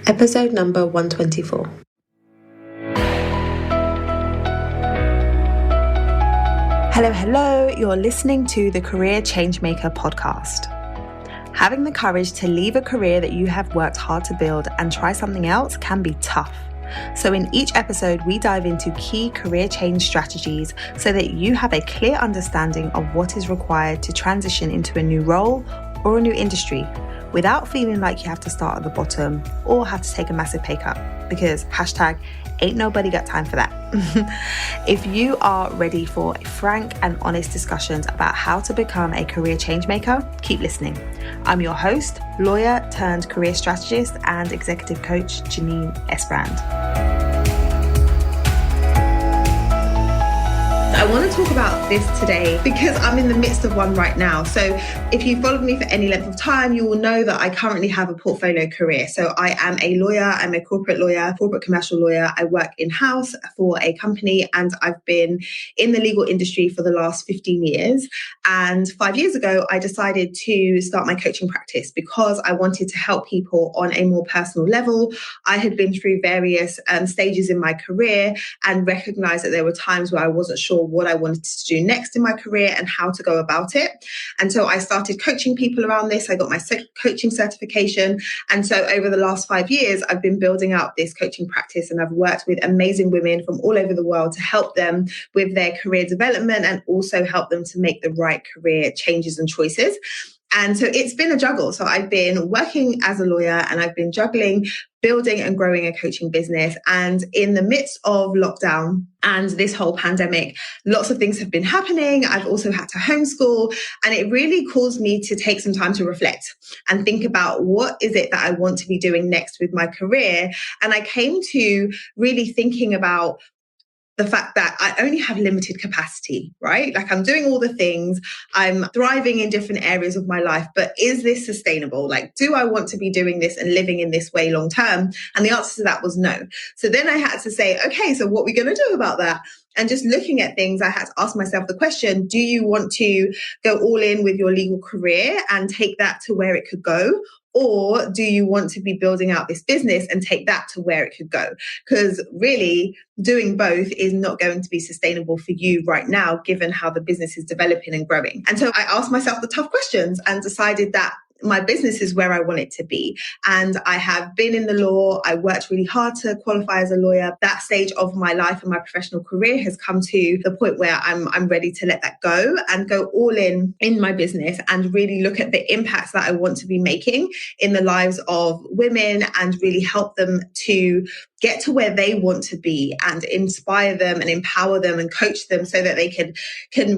Episode number 124. Hello, you're listening to the Career Changemaker podcast. Having the courage to leave a career that you have worked hard to build and try something else can be tough. So in each episode, we dive into key career change strategies so that you have a clear understanding of what is required to transition into a new role or a new industry without feeling like you have to start at the bottom or have to take a massive pay cut, because #ain't nobody got time for that. If you are ready for frank and honest discussions about how to become a career change maker, keep listening. I'm your host, lawyer turned career strategist and executive coach, Janine Esbrand. I want to talk about this today because I'm in the midst of one right now. So if you followed me for any length of time, you will know that I currently have a portfolio career. So I am a lawyer. I'm a corporate lawyer, corporate commercial lawyer. I work in-house for a company and I've been in the legal industry for the last 15 years. And 5 years ago, I decided to start my coaching practice because I wanted to help people on a more personal level. I had been through various stages in my career and recognized that there were times where I wasn't sure what I wanted to do next in my career and how to go about it. And so I started coaching people around this. I got my coaching certification. And so over the last 5 years, I've been building out this coaching practice and I've worked with amazing women from all over the world to help them with their career development and also help them to make the right career changes and choices. And so it's been a juggle. So I've been working as a lawyer and I've been juggling building and growing a coaching business. And in the midst of lockdown and this whole pandemic, lots of things have been happening. I've also had to homeschool, and it really caused me to take some time to reflect and think about what is it that I want to be doing next with my career. And I came to really thinking about the fact that I only have limited capacity, right? Like I'm doing all the things, I'm thriving in different areas of my life, but is this sustainable? Like, do I want to be doing this and living in this way long term? And the answer to that was no. So then I had to say, okay, so what are we going to do about that? And just looking at things, I had to ask myself the question, do you want to go all in with your legal career and take that to where it could go? Or do you want to be building out this business and take that to where it could go? Because really, doing both is not going to be sustainable for you right now, given how the business is developing and growing. And so I asked myself the tough questions and decided that my business is where I want it to be. And I have been in the law. I worked really hard to qualify as a lawyer. That stage of my life and my professional career has come to the point where I'm ready to let that go and go all in my business and really look at the impacts that I want to be making in the lives of women and really help them to get to where they want to be and inspire them and empower them and coach them so that they can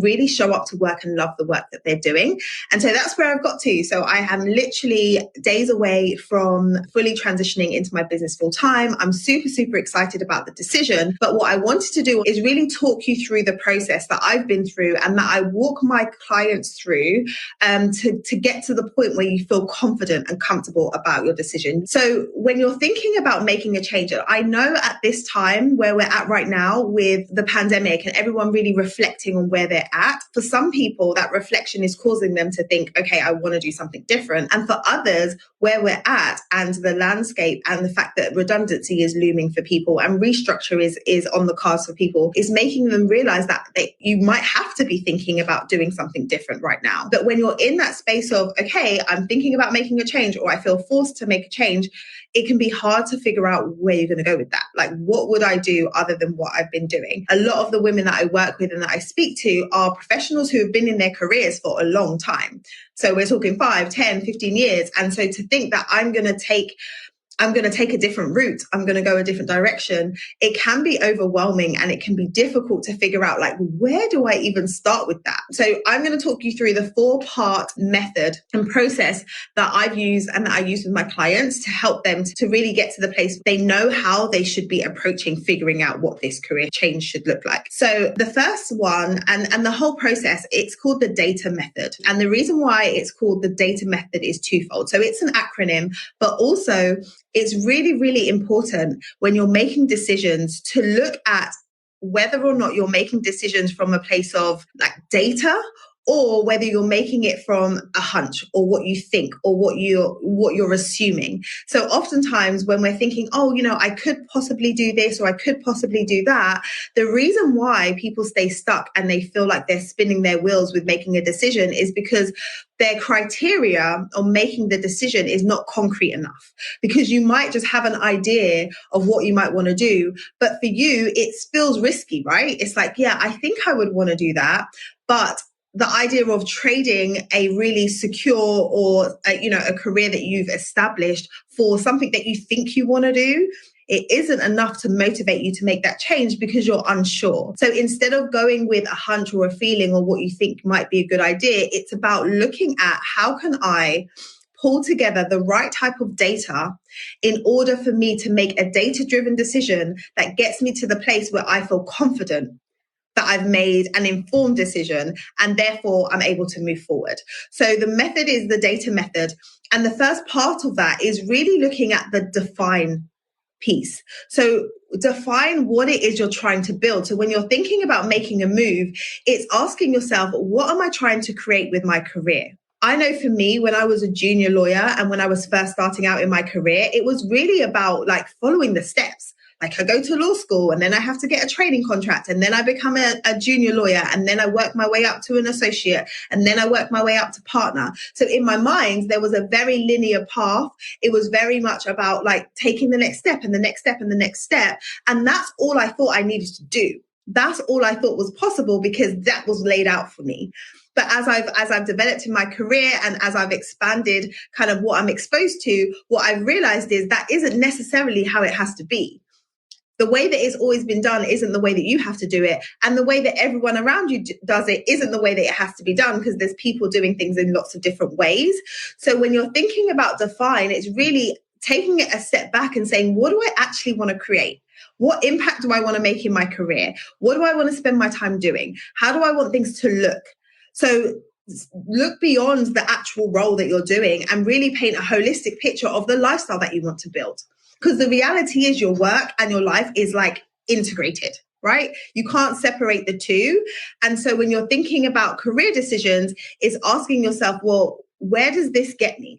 really show up to work and love the work that they're doing. And so that's where I've got to. So I am literally days away from fully transitioning into my business full time. I'm super, super excited about the decision. But what I wanted to do is really talk you through the process that I've been through and that I walk my clients through to get to the point where you feel confident and comfortable about your decision. So when you're thinking about making a change, I know at this time where we're at right now with the pandemic and everyone really reflecting on where they're at, for some people, that reflection is causing them to think, okay, I want to do something different. And for others, where we're at and the landscape and the fact that redundancy is looming for people and restructure is on the cards for people is making them realize that you might have to be thinking about doing something different right now. But when you're in that space of, okay, I'm thinking about making a change or I feel forced to make a change, it can be hard to figure out where you're going to go with that. Like, what would I do other than what I've been doing? A lot of the women that I work with and that I speak to are professionals who have been in their careers for a long time. So we're talking 5, 10, 15 years. And so to think that I'm going to take a different route, I'm going to go a different direction, it can be overwhelming and it can be difficult to figure out, like, where do I even start with that? So I'm going to talk you through the 4-part method and process that I've used and that I use with my clients to help them to really get to the place they know how they should be approaching figuring out what this career change should look like. So the first one and the whole process, it's called the data method. And the reason why it's called the data method is twofold. So it's an acronym, but also it's really, really important when you're making decisions to look at whether or not you're making decisions from a place of like data or whether you're making it from a hunch or what you think or what you're assuming. So oftentimes when we're thinking, oh, I could possibly do this or I could possibly do that, the reason why people stay stuck and they feel like they're spinning their wheels with making a decision is because their criteria on making the decision is not concrete enough. Because you might just have an idea of what you might want to do, but for you, it feels risky, right? It's like, yeah, I think I would want to do that, but the idea of trading a really secure or a career that you've established for something that you think you want to do, it isn't enough to motivate you to make that change because you're unsure. So instead of going with a hunch or a feeling or what you think might be a good idea, it's about looking at how can I pull together the right type of data in order for me to make a data-driven decision that gets me to the place where I feel confident that I've made an informed decision and therefore I'm able to move forward. So the method is the data method. And the first part of that is really looking at the define piece. So define what it is you're trying to build. So when you're thinking about making a move, it's asking yourself, what am I trying to create with my career? I know for me, when I was a junior lawyer and when I was first starting out in my career, it was really about like following the steps. Like I go to law school and then I have to get a training contract and then I become a junior lawyer and then I work my way up to an associate and then I work my way up to partner. So in my mind, there was a very linear path. It was very much about like taking the next step and the next step and the next step. And that's all I thought I needed to do. That's all I thought was possible because that was laid out for me. But as I've developed in my career and as I've expanded kind of what I'm exposed to, what I've realized is that isn't necessarily how it has to be. The way that it's always been done isn't the way that you have to do it. And the way that everyone around you does it isn't the way that it has to be done because there's people doing things in lots of different ways. So when you're thinking about define, it's really taking it a step back and saying, what do I actually want to create? What impact do I want to make in my career? What do I want to spend my time doing? How do I want things to look? So look beyond the actual role that you're doing and really paint a holistic picture of the lifestyle that you want to build. Because the reality is your work and your life is like integrated, right? You can't separate the two. And so when you're thinking about career decisions, it's asking yourself, well, where does this get me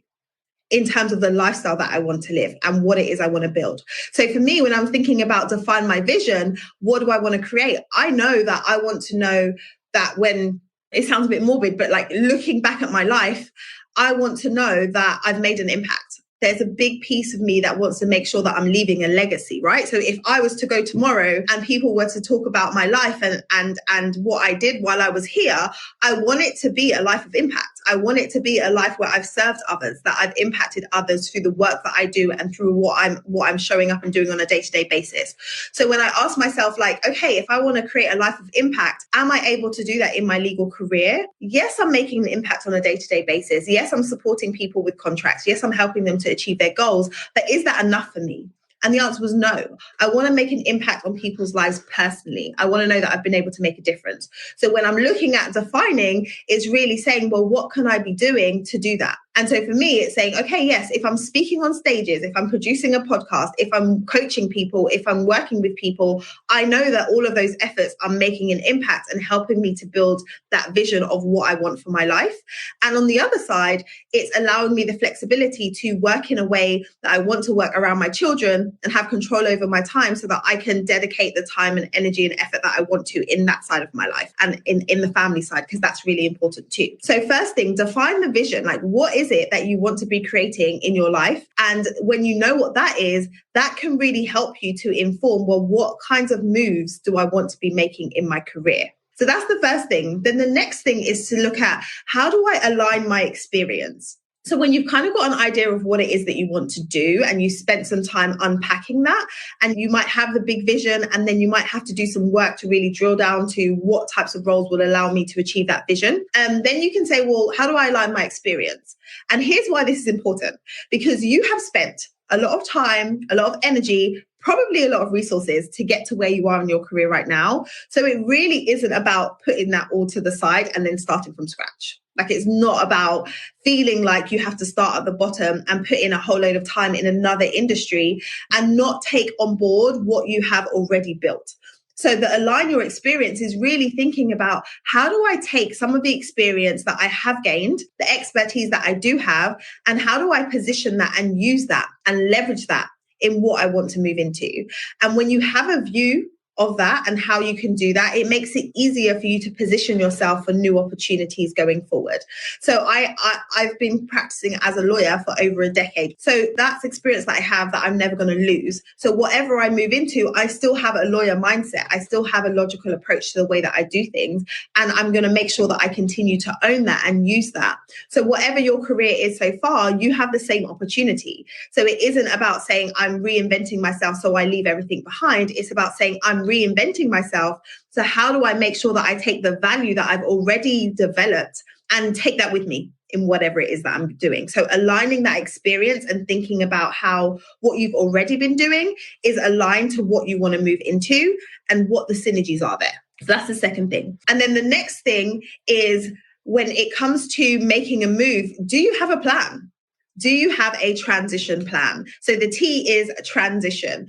in terms of the lifestyle that I want to live and what it is I want to build? So for me, when I'm thinking about define my vision, what do I want to create? I know that I want to know that when it sounds a bit morbid, but like looking back at my life, I want to know that I've made an impact. There's a big piece of me that wants to make sure that I'm leaving a legacy, right? So if I was to go tomorrow and people were to talk about my life and what I did while I was here, I want it to be a life of impact. I want it to be a life where I've served others, that I've impacted others through the work that I do and through what I'm showing up and doing on a day-to-day basis. So when I ask myself, like, okay, if I want to create a life of impact, am I able to do that in my legal career? Yes, I'm making an impact on a day-to-day basis. Yes, I'm supporting people with contracts. Yes, I'm helping them to achieve their goals. But is that enough for me? And the answer was no. I want to make an impact on people's lives personally. I want to know that I've been able to make a difference. So when I'm looking at defining, it's really saying, well, what can I be doing to do that? And so for me, it's saying, okay, yes, if I'm speaking on stages, if I'm producing a podcast, if I'm coaching people, if I'm working with people, I know that all of those efforts are making an impact and helping me to build that vision of what I want for my life. And on the other side, it's allowing me the flexibility to work in a way that I want to work around my children and have control over my time so that I can dedicate the time and energy and effort that I want to in that side of my life and in the family side, because that's really important too. So first thing, define the vision. Like, what is it that you want to be creating in your life? And when you know what that is, that can really help you to inform, well, what kinds of moves do I want to be making in my career? So that's the first thing. Then the next thing is to look at, how do I align my experience? So when you've kind of got an idea of what it is that you want to do and you spent some time unpacking that, and you might have the big vision, and then you might have to do some work to really drill down to what types of roles will allow me to achieve that vision. Then you can say, well, how do I align my experience? And here's why this is important, because you have spent a lot of time, a lot of energy, probably a lot of resources to get to where you are in your career right now. So it really isn't about putting that all to the side and then starting from scratch. Like, it's not about feeling like you have to start at the bottom and put in a whole load of time in another industry and not take on board what you have already built. So the align your experience is really thinking about, how do I take some of the experience that I have gained, the expertise that I do have, and how do I position that and use that and leverage that in what I want to move into? And when you have a view of that and how you can do that, it makes it easier for you to position yourself for new opportunities going forward. So I've been practicing as a lawyer for over a decade. So that's experience that I have that I'm never going to lose. So whatever I move into, I still have a lawyer mindset. I still have a logical approach to the way that I do things. And I'm going to make sure that I continue to own that and use that. So whatever your career is so far, you have the same opportunity. So it isn't about saying I'm reinventing myself so I leave everything behind. It's about saying I'm reinventing myself. So how do I make sure that I take the value that I've already developed and take that with me in whatever it is that I'm doing? So aligning that experience and thinking about how what you've already been doing is aligned to what you want to move into and what the synergies are there. So that's the second thing. And then the next thing is, when it comes to making a move, do you have a plan? Do you have a transition plan? So the T is a transition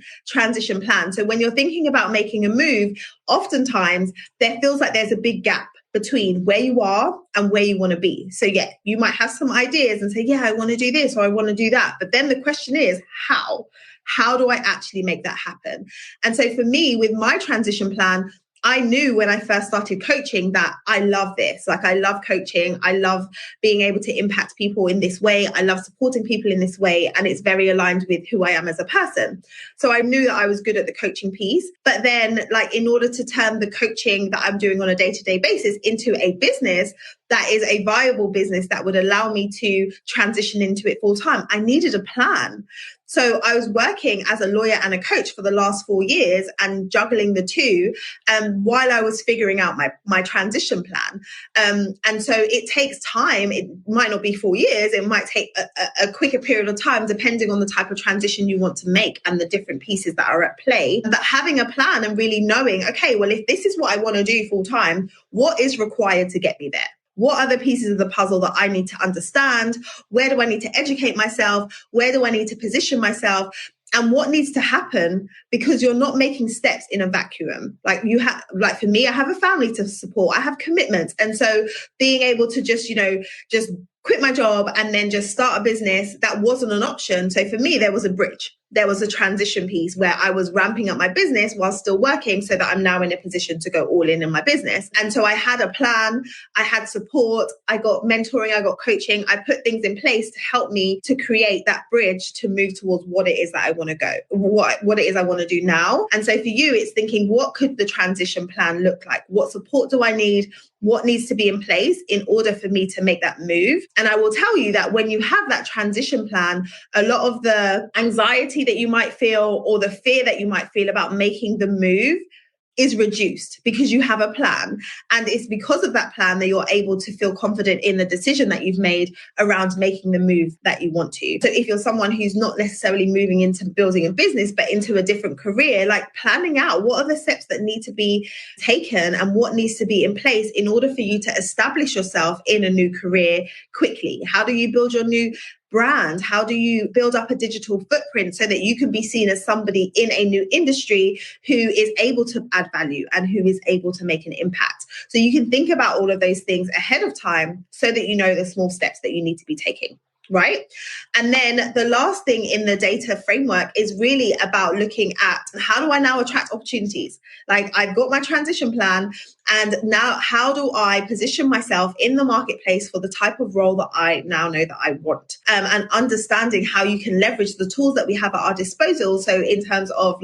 plan. So when you're thinking about making a move, oftentimes there feels like there's a big gap between where you are and where you want to be. So yeah, you might have some ideas and say, yeah, I want to do this or I want to do that. But then the question is, how? How do I actually make that happen? And so for me, with my transition plan, I knew when I first started coaching that I love this. Like, I love coaching. I love being able to impact people in this way. I love supporting people in this way. And it's very aligned with who I am as a person. So I knew that I was good at the coaching piece. But then, like, in order to turn the coaching that I'm doing on a day-to-day basis into a business that is a viable business that would allow me to transition into it full time, I needed a plan. So I was working as a lawyer and a coach for the last 4 years and juggling the two while I was figuring out my transition plan. And so it takes time. It might not be 4 years. It might take a quicker period of time, depending on the type of transition you want to make and the different pieces that are at play. But having a plan and really knowing, okay, well, if this is what I want to do full time, what is required to get me there? What are the pieces of the puzzle that I need to understand? Where do I need to educate myself? Where do I need to position myself? And what needs to happen? Because you're not making steps in a vacuum. Like, you have, like, for me, I have a family to support. I have commitments. And so being able to just quit my job and then just start a business, that wasn't an option. So for me, there was a bridge. There was a transition piece where I was ramping up my business while still working, so that I'm now in a position to go all in my business. And so I had a plan, I had support, I got mentoring, I got coaching, I put things in place to help me to create that bridge to move towards what it is that I want to go, what it is I want to do now. And so for you, it's thinking, what could the transition plan look like? What support do I need? What needs to be in place in order for me to make that move? And I will tell you that when you have that transition plan, a lot of the anxiety that you might feel or the fear that you might feel about making the move is reduced because you have a plan. And it's because of that plan that you're able to feel confident in the decision that you've made around making the move that you want to. So if you're someone who's not necessarily moving into building a business, but into a different career, like, planning out what are the steps that need to be taken and what needs to be in place in order for you to establish yourself in a new career quickly. How do you build your new brand? How do you build up a digital footprint so that you can be seen as somebody in a new industry who is able to add value and who is able to make an impact? So you can think about all of those things ahead of time so that you know the small steps that you need to be taking. Right? And then the last thing in the data framework is really about looking at, how do I now attract opportunities? Like, I've got my transition plan, and now how do I position myself in the marketplace for the type of role that I now know that I want? And understanding how you can leverage the tools that we have at our disposal. So in terms of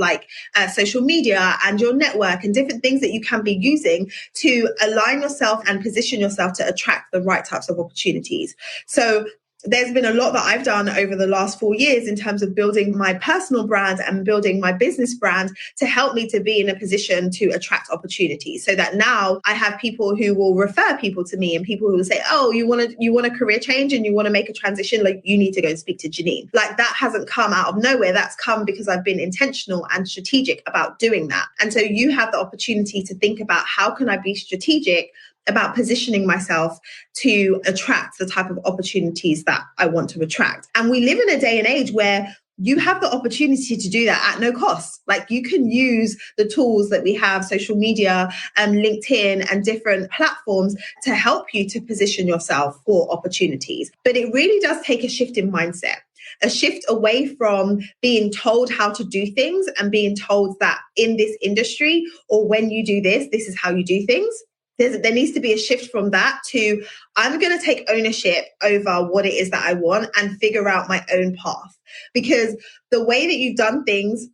social media and your network and different things that you can be using to align yourself and position yourself to attract the right types of opportunities. So there's been a lot that I've done over the last 4 years in terms of building my personal brand and building my business brand to help me to be in a position to attract opportunities, so that now I have people who will refer people to me and people who will say, oh, you want a career change and you want to make a transition, like, you need to go and speak to Janine. Like, that hasn't come out of nowhere. That's come because I've been intentional and strategic about doing that. And so you have the opportunity to think about, how can I be strategic about positioning myself to attract the type of opportunities that I want to attract. And we live in a day and age where you have the opportunity to do that at no cost. Like, you can use the tools that we have, social media and LinkedIn and different platforms, to help you to position yourself for opportunities. But it really does take a shift in mindset, a shift away from being told how to do things and being told that in this industry, or when you do this, this is how you do things. There needs to be a shift from that to, I'm going to take ownership over what it is that I want and figure out my own path. Because the way that you've done things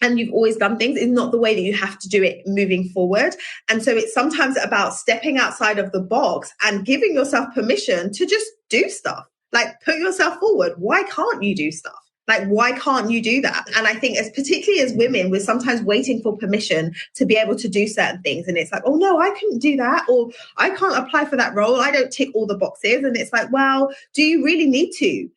and you've always done things is not the way that you have to do it moving forward. And so it's sometimes about stepping outside of the box and giving yourself permission to just do stuff. Like, put yourself forward. Why can't you do stuff? Like, why can't you do that? And I think, particularly as women, we're sometimes waiting for permission to be able to do certain things. And it's like, oh no, I couldn't do that. Or I can't apply for that role. I don't tick all the boxes. And it's like, well, do you really need to?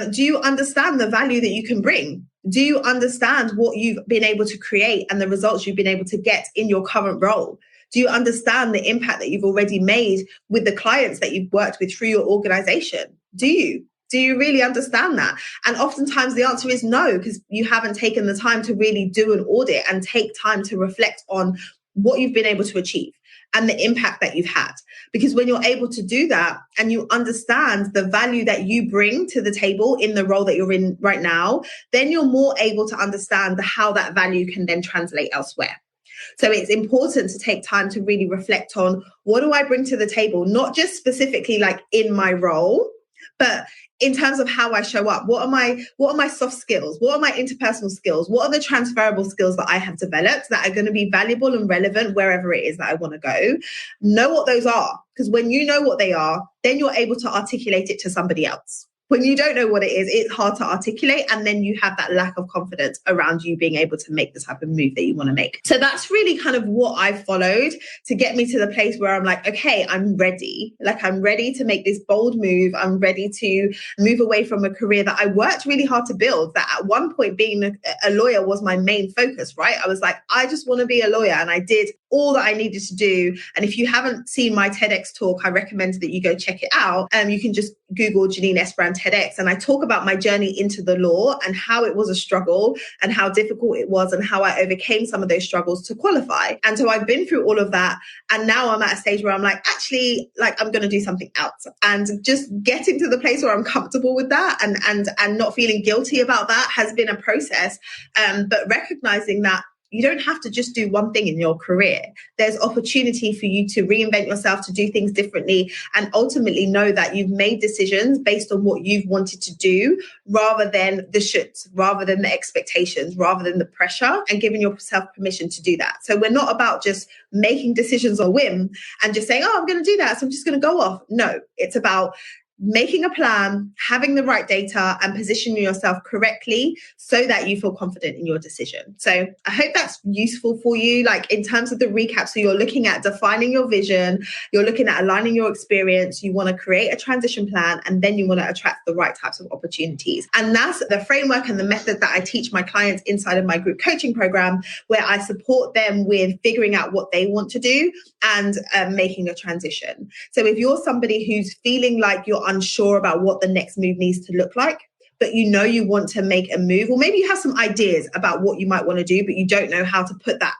Do you understand the value that you can bring? Do you understand what you've been able to create and the results you've been able to get in your current role? Do you understand the impact that you've already made with the clients that you've worked with through your organization? Do you really understand that? And oftentimes the answer is no, because you haven't taken the time to really do an audit and take time to reflect on what you've been able to achieve and the impact that you've had. Because when you're able to do that and you understand the value that you bring to the table in the role that you're in right now, then you're more able to understand how that value can then translate elsewhere. So it's important to take time to really reflect on, what do I bring to the table? Not just specifically like in my role, but in terms of how I show up. What are my soft skills? What are my interpersonal skills? What are the transferable skills that I have developed that are going to be valuable and relevant wherever it is that I want to go? Know what those are, because when you know what they are, then you're able to articulate it to somebody else. When you don't know what it is, it's hard to articulate, and then you have that lack of confidence around you being able to make the type of move that you want to make. So that's really kind of what I've followed to get me to the place where I'm like, okay, I'm ready. Like, I'm ready to make this bold move. I'm ready to move away from a career that I worked really hard to build. That at one point, being a lawyer was my main focus, right? I was like, I just want to be a lawyer, and I did all that I needed to do. And if you haven't seen my TEDx talk, I recommend that you go check it out. You can just Google Janine Esbrand TEDx, and I talk about my journey into the law and how it was a struggle and how difficult it was and how I overcame some of those struggles to qualify. And so I've been through all of that, and now I'm at a stage where I'm like, actually, like, I'm going to do something else, and just getting to the place where I'm comfortable with that and not feeling guilty about that has been a process. But recognizing that you don't have to just do one thing in your career. There's opportunity for you to reinvent yourself, to do things differently, and ultimately know that you've made decisions based on what you've wanted to do, rather than the shoulds, rather than the expectations, rather than the pressure, and giving yourself permission to do that. So we're not about just making decisions on whim and just saying, oh, I'm going to do that, so I'm just going to go off. No, it's about making a plan, having the right data, and positioning yourself correctly so that you feel confident in your decision. So I hope that's useful for you, like in terms of the recap. So you're looking at defining your vision, you're looking at aligning your experience, you want to create a transition plan, and then you want to attract the right types of opportunities. And that's the framework and the method that I teach my clients inside of my group coaching program, where I support them with figuring out what they want to do and making a transition. So if you're somebody who's feeling like you're unsure about what the next move needs to look like, but you know you want to make a move, or maybe you have some ideas about what you might want to do, but you don't know how to put that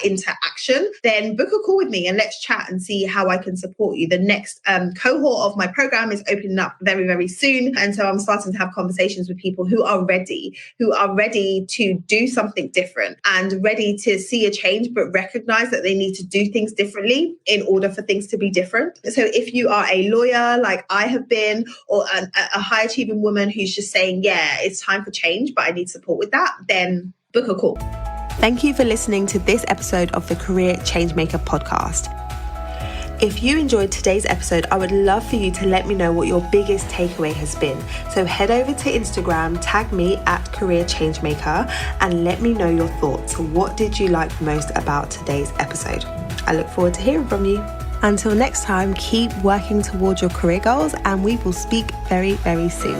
into action, then book a call with me and let's chat and see how I can support you. The next cohort of my program is opening up very, very soon. And so I'm starting to have conversations with people who are ready to do something different and ready to see a change, but recognize that they need to do things differently in order for things to be different. So if you are a lawyer like I have been, or a high achieving woman who's just saying, yeah, it's time for change, but I need support with that, then book a call. Thank you for listening to this episode of the Career Changemaker podcast. If you enjoyed today's episode, I would love for you to let me know what your biggest takeaway has been. So head over to Instagram, tag me at Career Changemaker, and let me know your thoughts. What did you like most about today's episode? I look forward to hearing from you. Until next time, keep working towards your career goals, and we will speak very, very soon.